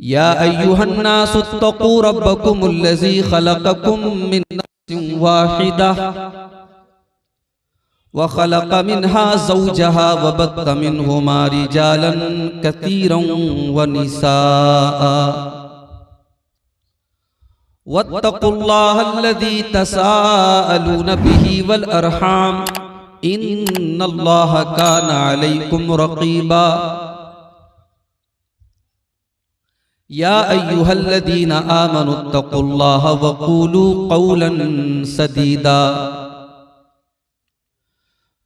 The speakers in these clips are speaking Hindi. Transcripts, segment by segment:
या अय्युहन्नासुत्तक़ू रब्बकुमुल्लज़ी ख़लक़कुम मिन नफ़्सिन वाहिदा व ख़लक़ मिन्हा ज़ौजहा व बत्त मिन्हुमा रिजालन कसीरन व निसाअ वत्तक़ुल्लाहल्लज़ी तसाअलून बिही वल अरहाम इन्नल्लाहा काना अलैकुम रक़ीबा। या अय्युहल्लज़ीना आमनुत्तक़ुल्लाहा वक़ूलू क़ौलन सदीदा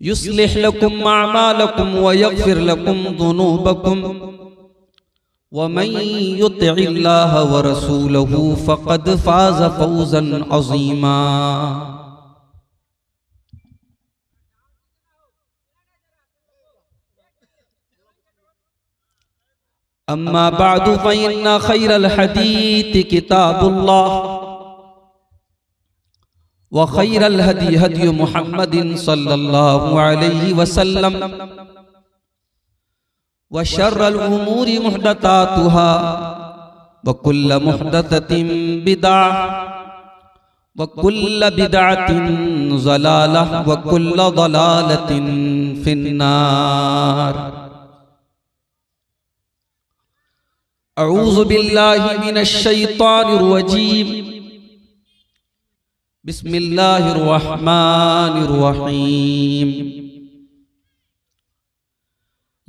युस्लिह लकुम अअमालकुम व यग़फिर लकुम ज़ुनूबकुम व मन युतिइल्लाह व रसूलहू फ़क़द फ़ाज़ फ़ौज़न अज़ीमा। अम्मा बादु फ़इन्ना खैरल हदीथ किताबुल्लाह व खैरल हदी हदी मुहम्मदिन सल्लल्लाहु अलैहि वसल्लम व शर्रल उमूरि मुहदसातुहा व कुल्ल मुहदसतिन बिदअह व कुल्ल बिदअतिन ज़लालह व कुल्ल ज़लालतिन फिन्नार। अऊज़ु बिल्लाहि मिनश शैतानिर रजीम। बिस्मिल्लाहिर रहमानिर रहीम।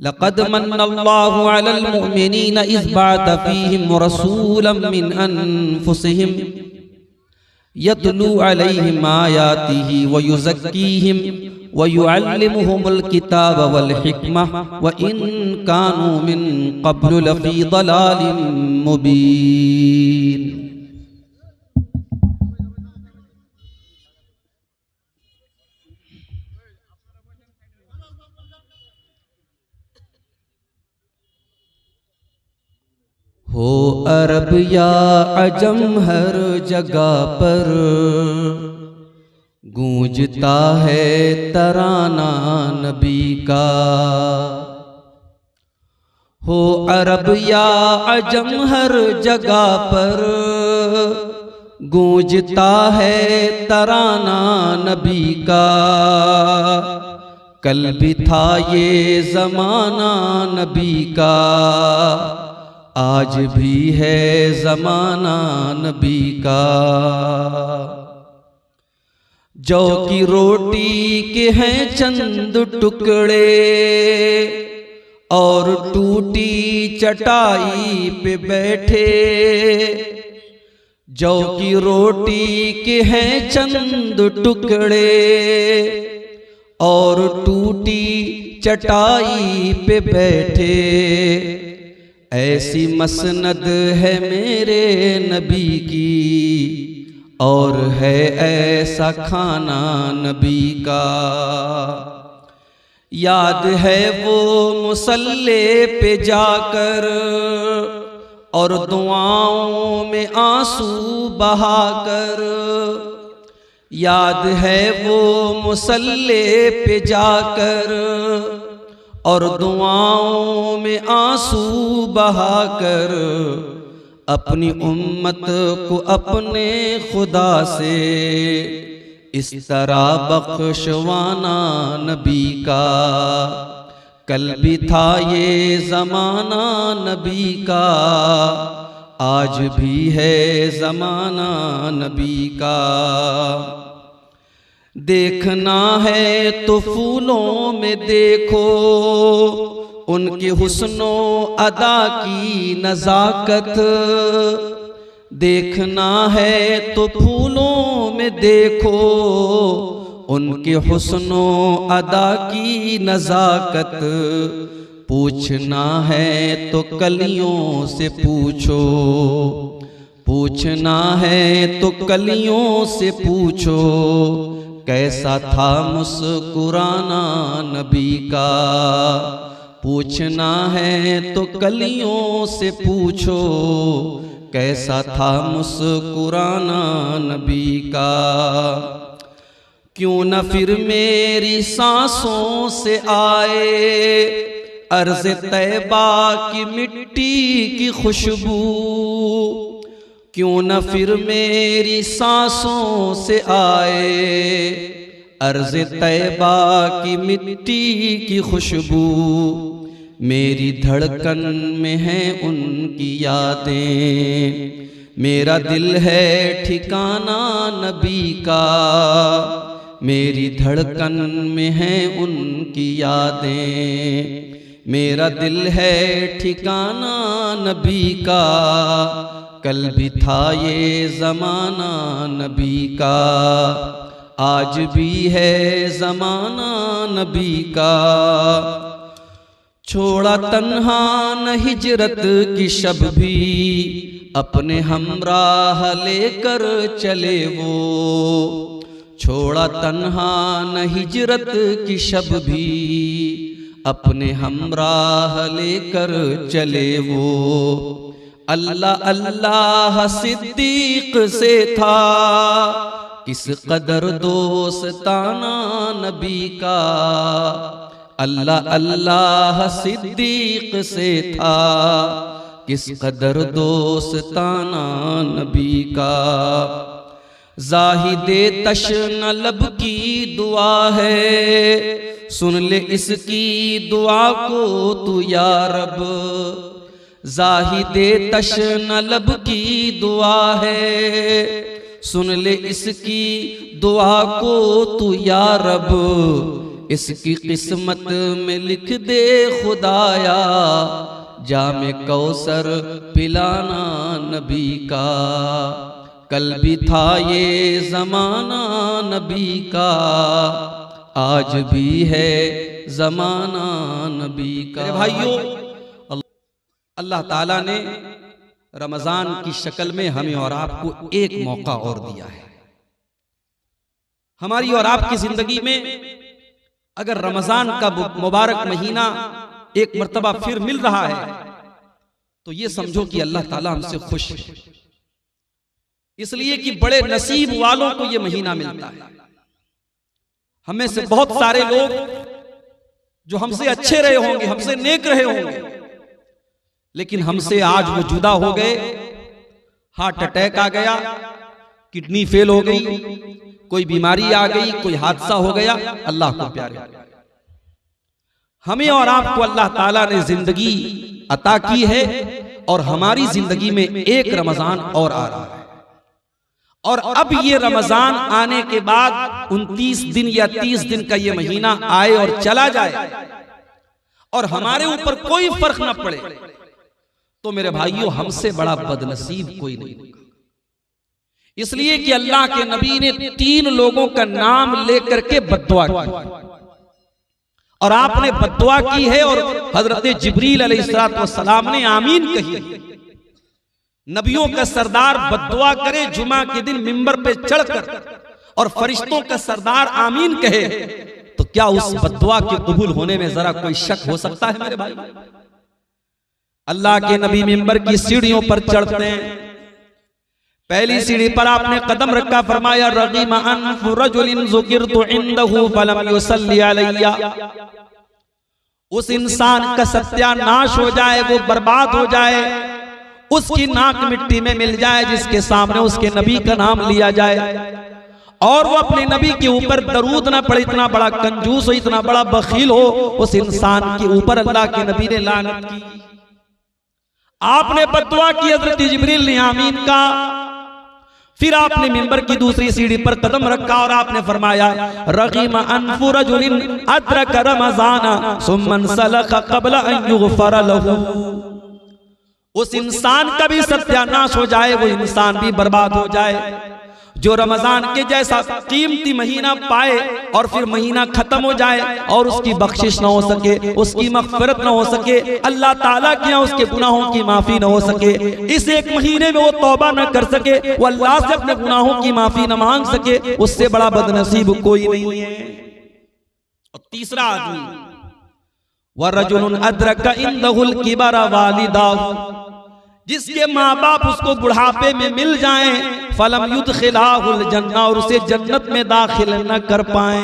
लक़द मन्नल्लाहु अलल मुअमिनीना इज़ बअथ फ़ीहिम रसूलन मिन अनफुसिहिम यतलू अलैहिम आयातिही व युज़क्कीहिम व युअल्लिमुहुमुल किताब वल हिकमह व इन कानू मिन क़ब्लु लफ़ी ज़लालिम मुबीन। हो अरब या अजम हर जगह पर गूंजता है तराना नबी का। हो अरब या अजम हर जगह पर गूंजता है तराना नबी का। कल भी था ये ज़माना नबी का, आज भी है ज़माना नबी का। जौ की रोटी के हैं चंद टुकड़े और टूटी चटाई पे बैठे। जौ की रोटी के हैं चंद टुकड़े और टूटी चटाई पे बैठे। ऐसी मसनद है मेरे नबी की और है ऐसा खाना नबी का। याद है वो मुसल्ले पे जाकर और दुआओं में आंसू बहाकर। याद है वो मुसल्ले पे जाकर और दुआओं में आंसू बहाकर अपनी उम्मत को अपने खुदा से इस तरह बख्शवाना नबी का। कल भी था ये ज़माना नबी का, आज भी है ज़माना नबी का। देखना है तो फूलों में देखो उनके हुस्नो अदा की नज़ाकत। देखना है तो फूलों में देखो उनके हुस्नो अदा की नज़ाकत। पूछना है तो कलियों से पूछो, पूछना है तो कलियों से पूछो कैसा था मुस्कुराना नबी का। पूछना है तो कलियों से पूछो कैसा था मुस्कुराना नबी का। क्यों न फिर मेरी सांसों से आए अर्ज़ तैबा की मिट्टी की खुशबू क्यों न फिर मेरी सांसों से आए। अर्ज़ तैबा की मिट्टी की खुशबू मेरी धड़कन में है उनकी यादें। मेरा दिल है ठिकाना नबी का, मेरी धड़कन में है उनकी यादें। मेरा दिल है ठिकाना नबी का, कल भी था ये ज़माना नबी का, आज भी है ज़माना नबी का। छोड़ा तन्हा न हिजरत की शब भी, अपने हमराह लेकर चले वो। छोड़ा तन्हा न हिजरत की शब भी, अपने हमराह लेकर चले वो। अल्लाह अल्लाह सिद्दीक से था, किस कदर दोस्ताना नबी का। अल्लाह अल्लाह सिद्दीक से था, किस कदर दोस्ताना नबी का। ज़ाहिदे तश्न लब की दुआ है, सुन ले इसकी दुआ को तू या रब। ज़ाहिदे तश्न लब की दुआ है, सुन ले इसकी दुआ को तू या रब। इसकी किस्मत में लिख दे खुदाया, जामे कौसर पिलाना नबी का। कल भी था ये ज़माना नबी का, आज भी है ज़माना नबी का। भाइयों, अल्लाह ताला ने रमज़ान की शक्ल में हमें और आपको एक मौका और दिया है। हमारी और आपकी जिंदगी में अगर रमज़ान का मुबारक महीना एक मर्तबा फिर मिल रहा है तो ये समझो कि अल्लाह ताला हमसे खुश है, इसलिए कि बड़े नसीब वालों को ये महीना मिलता है। हमें से बहुत सारे लोग जो हमसे अच्छे रहे होंगे, हमसे नेक रहे होंगे, लेकिन हमसे आज वो जुदा हो गए। हार्ट अटैक आ गया, किडनी फेल हो गई, कोई बीमारी आ गई, कोई हादसा हो गया। अल्लाह को प्यारे, हमें और आपको अल्लाह ताला ने जिंदगी अता की है और हमारी जिंदगी में एक रमजान और आ रहा है। और अब ये रमजान आने के बाद 29 दिन या 30 दिन का ये महीना आए और चला जाए और हमारे ऊपर कोई फर्क ना पड़े, तो मेरे भाइयों हमसे बड़ा बदनसीब कोई नहीं होगा। इसलिए कि अल्लाह के नबी ने 3 लोगों का नाम लेकर के बद्दुआ की और आपने बद्दुआ की है और हजरत जिब्रील अलैहिस्सलाम ने आमीन कही। नबियों का सरदार बद्दुआ करे जुमा के दिन मिंबर पे चढ़कर और फरिश्तों का सरदार आमीन कहे, तो क्या उस बद्दुआ के कबूल होने में जरा कोई शक हो सकता है मेरे भाई? अल्लाह के नबी मिंबर की सीढ़ियों पर चढ़ते हैं, पहली सीढ़ी पर आपने कदम रखा, फरमाया रगीम अनफु रजुलिन ज़ुकिरतु इंदहु फलम युसल्ली अलैया। उस इंसान का सत्यानाश हो जाए, वो बर्बाद हो जाए, उसकी नाक मिट्टी में मिल जाए जिसके सामने उसके नबी का नाम लिया जाए और वो अपने नबी के ऊपर दरूद ना पड़े। इतना बड़ा कंजूस हो, इतना बड़ा बखील हो, उस इंसान के ऊपर अल्लाह के नबी ने लानत की। आपने बद्दुआ की, हज़रत जिब्रील ने आमीन का। फिर आपने मिंबर की दूसरी सीढ़ी पर कदम रखा और आपने फरमाया रगीम अनफु रजुलिन अदरक रमज़ाना सुम्मा सलख क़ब्ल अन युग़फ़र लहू। उस इंसान का भी सत्यानाश हो जाए, वो इंसान भी बर्बाद हो जाए जो रमजान के जैसा कीमती महीना पाए और फिर महीना खत्म हो जाए और उसकी बख्शिश ना हो सके, उसकी मग़फ़िरत ना हो सके, अल्लाह ताला के यहाँ उसके गुनाहों की माफी ना हो सके, इस एक महीने में वो तौबा ना कर सके, वो अल्लाह से अपने गुनाहों की माफी ना मांग सके, उससे बड़ा बदनसीब कोई नहीं है। और तीसरा आदमी वरजुलुन अदरका इंदहुल किबरा वालिदाहु, जिसके माँ बाप उसको बुढ़ापे में मिल जाएं, फलम युदखिलाहुल जन्नह, और उसे जन्नत में दाखिल न कर पाए।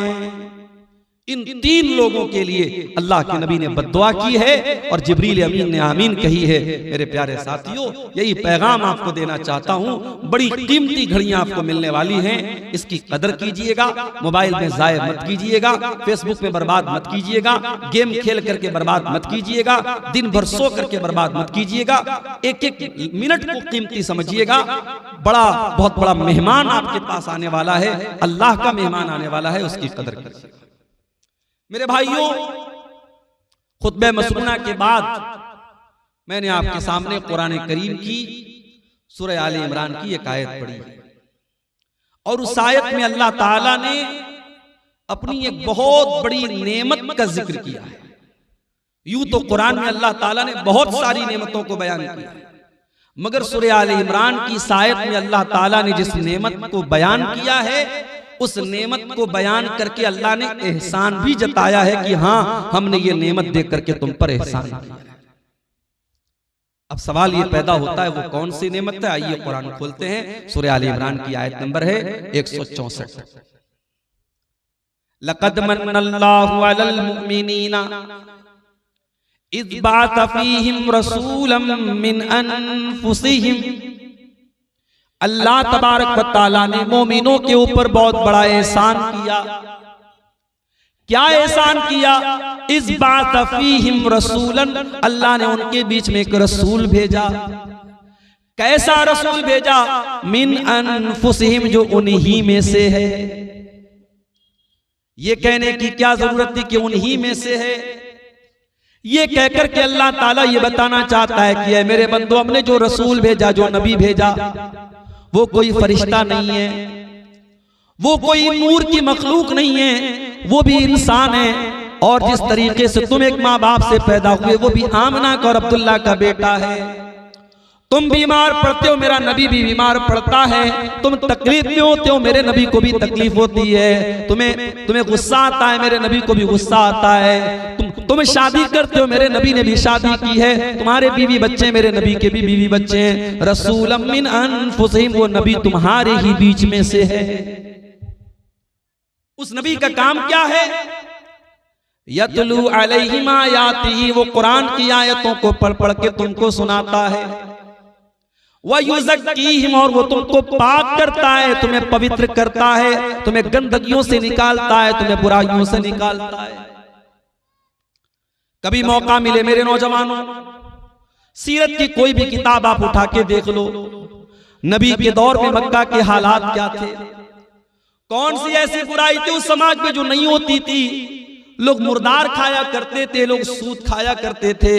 इन 3 लोगों के लिए अल्लाह के नबी ने बद्दुआ की है और जिब्रील अमीन ने आमीन कही है। मेरे प्यारे साथियों, यही पैगाम आपको देना चाहता हूं। बड़ी कीमती घड़ियां आपको मिलने वाली हैं, इसकी कदर कीजिएगा। मोबाइल में जाया मत कीजिएगा, फेसबुक में बर्बाद मत कीजिएगा, गेम खेल करके बर्बाद मत कीजिएगा, दिन भर सो करके बर्बाद मत कीजिएगा। एक एक मिनट को कीमती समझिएगा। बहुत बड़ा मेहमान आपके पास आने वाला है, अल्लाह का मेहमान आने वाला है, उसकी कदर कीजिएगा। मेरे भाइयों, खुतबे मसनूना के बाद मैंने आपके सामने कुरान करीम की सूरह आले इमरान की एक आयत पढ़ी और उस आयत में अल्लाह ताला ने अपनी एक बहुत बड़ी नेमत का जिक्र किया है। यूं तो कुरान में अल्लाह ताला ने बहुत सारी नेमतों को बयान किया है, मगर सूरह आले इमरान की इस आयत में अल्लाह ताला ने जिस नेमत को बयान किया है, उस नेमत को बयान करके अल्लाह ने एहसान भी जताया है कि हां, हमने ये नेमत देख करके तुम पर एहसान किया। अब सवाल ये पैदा होता है वो कौन सी नेमत है? आइए कुरान खोलते हैं। सूरह आले इमरान की आयत नंबर है 164। लक़द मन्नल्लाहु अलल मुमिनीना इज़ बअथ फ़ीहिम रसूलन मिन अनफुसिहिम। अल्लाह तबारक व तआला ने मोमिनों के ऊपर बहुत बड़ा एहसान किया। क्या एहसान किया? इस बात फीहिम रसूलन, अल्लाह ने उनके बीच में एक रसूल भेजा। कैसा रसूल भेजा? मिन अनफुसिहिम, जो उन्हीं में से है। ये कहने की क्या जरूरत थी कि उन्हीं में से है? ये कहकर के अल्लाह ताला ये बताना चाहता है कि मेरे बंदो, हमने जो रसूल भेजा, जो नबी भेजा, वो कोई फरिश्ता नहीं है, वो कोई नूर की मखलूक नहीं है, वो भी इंसान है। और जिस तरीके से तुम एक माँ बाप से पैदा हुए, वो भी आमना का और अब्दुल्ला का बेटा है। तुम बीमार पड़ते हो, मेरा नबी भी बीमार पड़ता है। तुम तकलीफ में होते हो, मेरे नबी को भी तकलीफ होती है। तुम्हें गुस्सा आता है, मेरे नबी को भी गुस्सा आता है। तुम शादी करते हो, मेरे नबी ने भी शादी की है। तुम्हारे बीवी बच्चे, मेरे नबी के भी बीवी बच्चे हैं। रसूलम मिन अनफुसिहिम, वो नबी तुम्हारे ही बीच में से है। उस नबी का काम क्या है? यतलू अलैहिम आयातिही, वो कुरान की आयतों को पढ़ पढ़ के तुमको सुनाता है। वयुज़क्कीहिम, और वो तुमको पाक करता है, तुम्हें पवित्र करता है, तुम्हें गंदगियों से निकालता है, तुम्हें बुराइयों से निकालता है। कभी मौका मिले मेरे नौजवानों, सीरत की कोई भी किताब आप उठा के देख लो। नबी के दौर में मक्का के हालात क्या थे? कौन सी ऐसी बुराई थी उस समाज में जो नहीं होती थी? लोग मुर्दार खाया करते थे, लोग सूद खाया करते थे,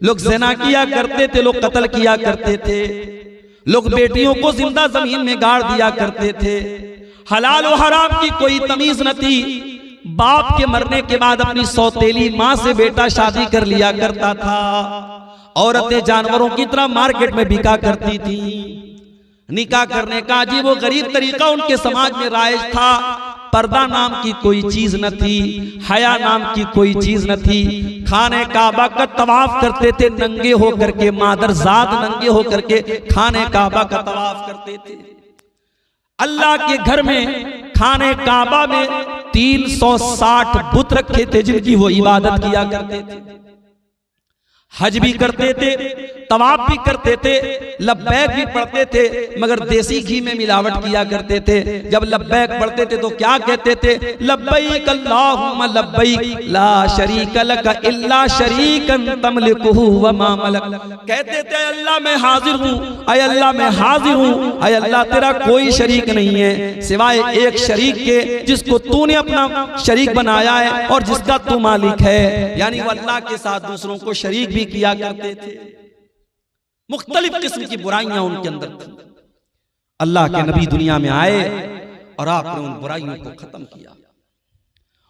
लोग ज़िना किया करते थे, लोग कत्ल किया करते थे, लोग बेटियों को जिंदा जमीन में गाड़ दिया करते थे। हलाल और हराम की कोई तमीज न थी। बाप के मरने के बाद अपनी सौतेली माँ से बेटा शादी कर लिया करता था। औरतें जानवरों की तरह मार्केट में बिका करती थी। निकाह करने का अजीब व गरीब तरीका उनके समाज में राइज था। पर्दा नाम की कोई चीज न थी, हया नाम की कोई चीज न थी। खाने काबा का तवाफ करते थे नंगे होकर के, मादरजात नंगे होकर के खाने काबा का तवाफ करते थे। अल्लाह के घर में खाने काबा में 360 बुत रखे थे जिनकी वो इबादत किया करते थे। हज भी करते थे, तवाफ भी करते थे, लब्बैक भी पढ़ते थे, मगर देसी घी में मिलावट किया करते थे। जब लब्बैक पढ़ते थे तो क्या कहते थे? लब्बैक अल्लाहुम्मा लब्बैक ला शरीक लक इल्ला शरीकन तमलिकुहु व मा मलक। कहते थे अल्लाह मैं हाजिर हूँ, अय अल्लाह मैं हाजिर हूँ, अय अल्लाह तेरा कोई शरीक नहीं है सिवाय एक शरीक के, जिसको तूने अपना शरीक बनाया है और जिसका तू मालिक है। यानी वो अल्लाह के साथ दूसरों को शरीक भी किया करते थे। मुख्तलिफ किस्म की बुराइयां उनके अंदर थी। अल्लाह के नबी दुनिया में आए और आपने उन बुराइयों को खत्म किया।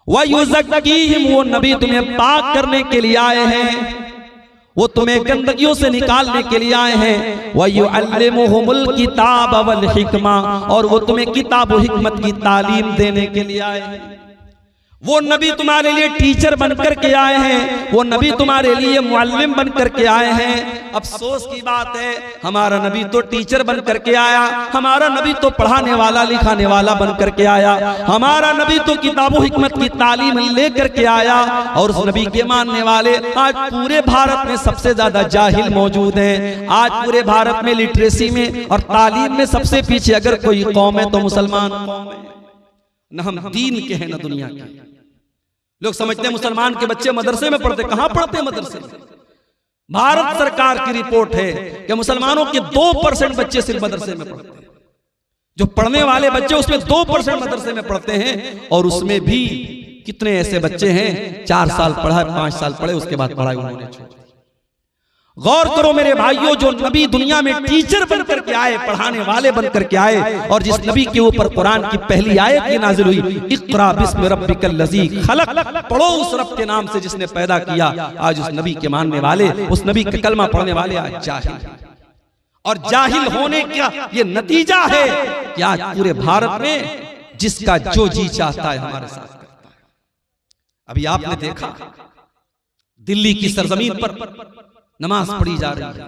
वयुज़क्कीहिम, वो नबी तुम्हें पाक करने के लिए आए हैं, वो तुम्हें गंदगियों से निकालने के लिए आए हैं। वयुअल्लिमुहुमुल किताब वल हिकमा, और वो तुम्हें किताब और हिकमत की तालीम देने के लिए आए हैं। वो नबी तुम्हारे लिए टीचर बनकर के आए हैं, वो नबी तुम्हारे लिए मुअल्लिम बनकर के आए हैं। अफसोस की बात है, हमारा नबी तो टीचर बनकर के आया, हमारा नबी तो पढ़ाने वाला लिखाने वाला बनकर के आया, हमारा नबी तो किताबों हिकमत की तालीम लेकर के आया। और उस नबी के मानने वाले आज पूरे भारत में सबसे ज्यादा जाहिल मौजूद हैं। आज पूरे भारत में लिटरेसी में और तालीम में सबसे पीछे अगर कोई कौम है तो मुसलमान कौम है। न हम दीन के हैं न दुनिया के। लोग समझते हैं मुसलमान के बच्चे मदरसे में पढ़ते, कहां पढ़ते हैं मदरसे में? भारत सरकार की रिपोर्ट है कि मुसलमानों के 2% बच्चे सिर्फ मदरसे में पढ़ते हैं। जो पढ़ने वाले बच्चे उसमें 2% मदरसे में पढ़ते हैं। और उसमें भी कितने ऐसे बच्चे हैं 4 साल पढ़ा, 5 साल पढ़े, उसके बाद पढ़ाई उन्होंने छोड़ी। गौर करो मेरे भाइयों, जो नबी दुनिया में टीचर बनकर के आए, पढ़ाने वाले बनकर के आए, और जिस नबी के ऊपर कुरान की पहली आयत की नाजिल हुई, इक़रा बिस्मि रब्बिकल लज़ी खलक, पढ़ो उस रब के नाम से जिसने पैदा किया। आज उस नबी के मानने वाले, उस नबी का कलमा पढ़ने वाले आज जाहिल, और जाहिल होने का ये नतीजा है कि आज पूरे भारत में जिसका जो जी चाहता है हमारे साथ करता है। अभी आपने देखा दिल्ली की सरजमीन पर नमाज पढ़ी जा रही है,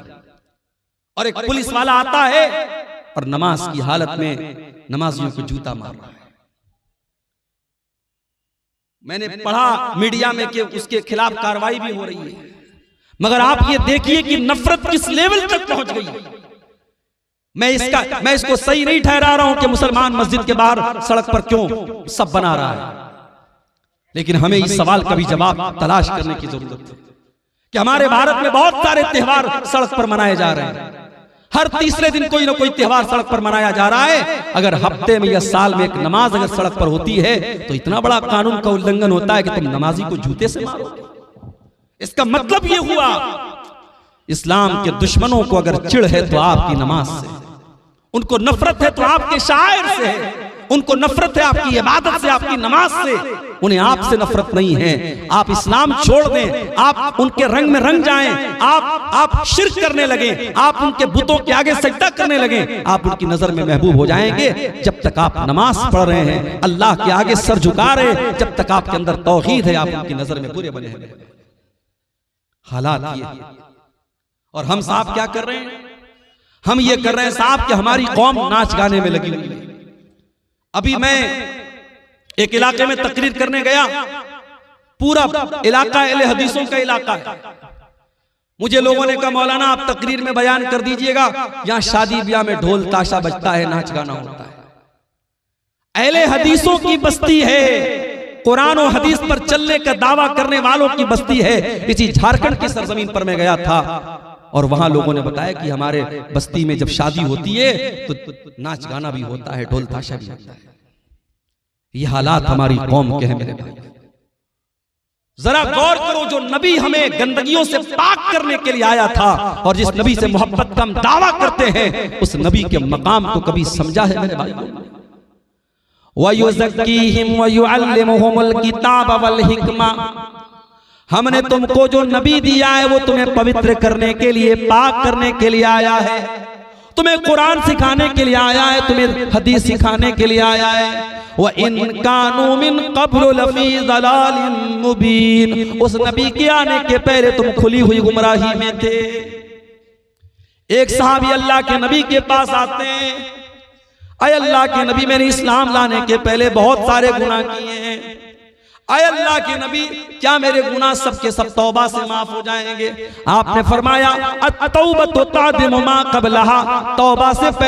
और एक पुलिस वाला आता है और नमाज की हालत में नमाजियों को जूता मार रहा है। मैंने पढ़ा मीडिया में कि उसके खिलाफ कार्रवाई भी हो रही है, मगर आप ये देखिए कि नफरत किस लेवल तक पहुंच गई। मैं इसको सही नहीं ठहरा रहा हूं कि मुसलमान मस्जिद के बाहर सड़क पर क्यों सब बना रहा है, लेकिन हमें इस सवाल का भी जवाब तलाश करने की जरूरत है कि हमारे भारत में बहुत सारे त्योहार सड़क पर मनाए जा रहे हैं। हर तीसरे दिन कोई ना कोई त्योहार सड़क पर मनाया जा रहा है। अगर हफ्ते में या साल में एक नमाज अगर सड़क पर होती है तो इतना बड़ा कानून का उल्लंघन होता है कि तुम नमाजी को जूते से मारोगे। इसका मतलब ये हुआ, इस्लाम के दुश्मनों को अगर चिढ़ है तो आपकी नमाज से, उनको नफरत है तो आपके शायर से है, उनको नफरत है आपकी इबादत से, आपकी नमाज से, उन्हें आपसे नफरत नहीं है। आप इस्लाम छोड़ दें, आप उनके रंग में रंग जाएं, आप शिर्क करने लगे, आप उनके बुतों के आगे सजदा करने लगे, आप उनकी नजर में महबूब हो जाएंगे। जब तक आप नमाज पढ़ रहे हैं, अल्लाह के आगे सर झुका रहे हैं, जब तक आपके अंदर तौहीद है, आप उनकी नजर में बुरे बने हैं। हालात ये, और हम साहब क्या कर रहे हैं? हम ये कर रहे हैं साहब कि हमारी कौम नाच गाने में लगी हुई है। अभी मैं एक इलाके में तकरीर करने गया, पूरा इलाका अहले हदीसों का इलाका है। मुझे लोगों ने कहा मौलाना आप तकरीर में बयान कर दीजिएगा, यहां शादी ब्याह में ढोल ताशा बजता है, नाच गाना होता है। अहले हदीसों की बस्ती है, कुरान और हदीस पर चलने का दावा करने वालों की बस्ती है। इसी झारखंड की सरजमीन पर मैं गया था और वहां लोगों ने बताया कि हमारे बस्ती में जब शादी होती है तो नाच गाना भी होता है, ढोल ताशा भी होता है। ये हालात हमारी कौम के हैं मेरे भाई। जरा गौर करो, जो नबी हमें गंदगियों से पाक करने के लिए आया था और जिस नबी से मोहब्बत का हम दावा करते हैं, उस नबी के मकाम को कभी समझा है मेरे भाई? वयुज़क्कीहिम वयुअल्लिमुहुमुल किताब वल हिकमा, हमने तुमको जो नबी दिया है वो तुम्हें पवित्र करने के लिए, पाक करने के लिए आया है, तुम्हें कुरान सिखाने के लिए आया है, तुम्हें हदीस सिखाने के लिए आया है। व इन कानू मिन क़ब्ल लफ़ी ज़लालिन मुबीन, उस नबी के आने के पहले तुम खुली हुई गुमराही में थे। एक सहाबी अल्लाह के नबी के पास आते हैं, अय अल्लाह के नबी मैंने इस्लाम लाने के पहले बहुत सारे गुनाह किए हैं, अय अल्लाह के नबी क्या मेरे गुनाह सब के सब तौबा से माफ हो जाएंगे? आपने फरमाया अत-तौबतु तादिमु मा क़ब्लहा, तौबा से